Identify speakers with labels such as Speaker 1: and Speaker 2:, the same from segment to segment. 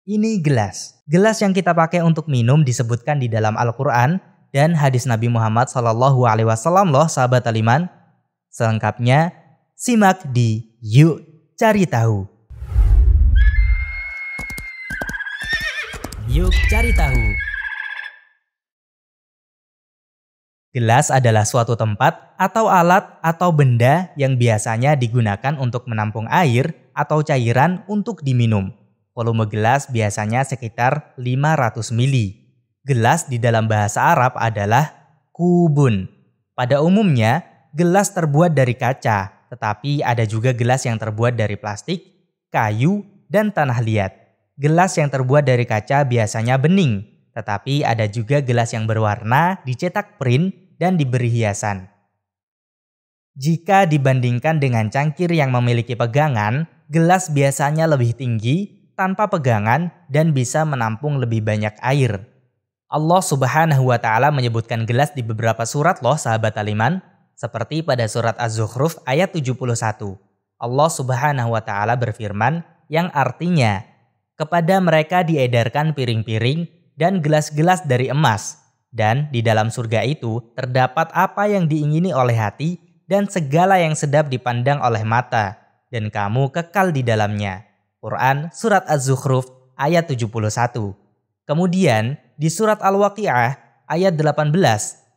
Speaker 1: Ini gelas. Gelas yang kita pakai untuk minum disebutkan di dalam Al-Quran dan hadis Nabi Muhammad SAW loh sahabat Aliman. Selengkapnya simak di Yuk Cari Tahu. Yuk Cari Tahu. Gelas adalah suatu tempat atau alat atau benda yang biasanya digunakan untuk menampung air atau cairan untuk diminum. Volume gelas biasanya sekitar 500 mili. Gelas di dalam bahasa Arab adalah kubun. Pada umumnya, gelas terbuat dari kaca, tetapi ada juga gelas yang terbuat dari plastik, kayu, dan tanah liat. Gelas yang terbuat dari kaca biasanya bening, tetapi ada juga gelas yang berwarna, dicetak print, dan diberi hiasan. Jika dibandingkan dengan cangkir yang memiliki pegangan, gelas biasanya lebih tinggi, tanpa pegangan, dan bisa menampung lebih banyak air. Allah Subhanahu wa Ta'ala menyebutkan gelas di beberapa surat loh sahabat Aliman, seperti pada surat Az-Zukhruf ayat 71. Allah Subhanahu wa Ta'ala berfirman yang artinya, kepada mereka diedarkan piring-piring dan gelas-gelas dari emas, dan di dalam surga itu terdapat apa yang diingini oleh hati dan segala yang sedap dipandang oleh mata, dan kamu kekal di dalamnya. Quran surat Az-Zukhruf ayat 71. Kemudian di surat Al-Waqi'ah ayat 18,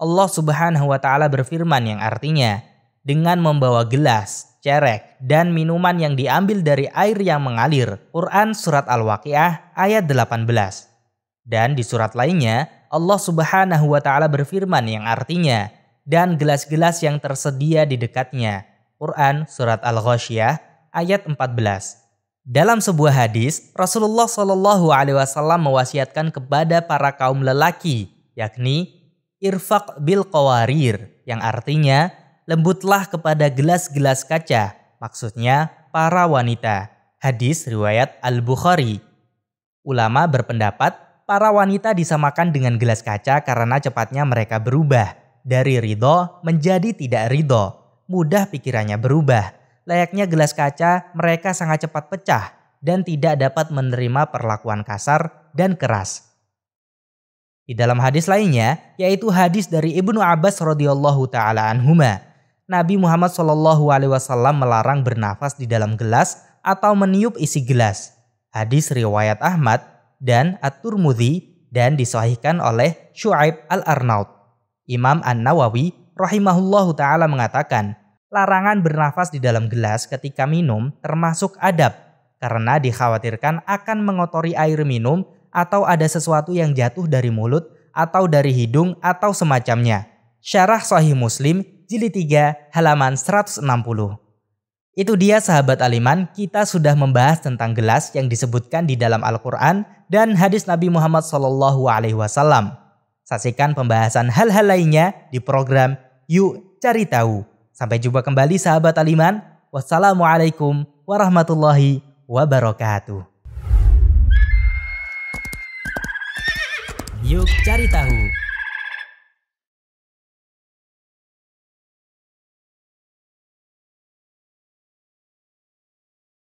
Speaker 1: Allah Subhanahu wa Ta'ala berfirman yang artinya, dengan membawa gelas, cerek, dan minuman yang diambil dari air yang mengalir. Quran surat Al-Waqi'ah ayat 18. Dan di surat lainnya, Allah Subhanahu wa Ta'ala berfirman yang artinya, dan gelas-gelas yang tersedia di dekatnya. Quran surat Al-Ghasyiyah ayat 14. Dalam sebuah hadis, Rasulullah SAW mewasiatkan kepada para kaum lelaki, yakni irfaq bil qawarir, yang artinya lembutlah kepada gelas-gelas kaca, maksudnya para wanita. Hadis riwayat Al-Bukhari. Ulama berpendapat para wanita disamakan dengan gelas kaca karena cepatnya mereka berubah dari ridho menjadi tidak ridho, mudah pikirannya berubah. Layaknya gelas kaca, mereka sangat cepat pecah dan tidak dapat menerima perlakuan kasar dan keras. Di dalam hadis lainnya, yaitu hadis dari Ibnu Abbas radhiyallahu taala anhuma, Nabi Muhammad SAW melarang bernafas di dalam gelas atau meniup isi gelas. Hadis riwayat Ahmad dan At-Tirmidzi dan disahihkan oleh Syu'aib Al-Arnaud. Imam An-Nawawi rahimahullahu taala mengatakan, larangan bernafas di dalam gelas ketika minum termasuk adab karena dikhawatirkan akan mengotori air minum atau ada sesuatu yang jatuh dari mulut atau dari hidung atau semacamnya. Syarah Sahih Muslim jilid 3 halaman 160. Itu dia sahabat Aliman, kita sudah membahas tentang gelas yang disebutkan di dalam Al-Quran dan hadis Nabi Muhammad SAW. Saksikan pembahasan hal-hal lainnya di program Yuk Cari Tahu. Sampai jumpa kembali sahabat Aliman. Wassalamualaikum warahmatullahi wabarakatuh. Yuk Cari Tahu.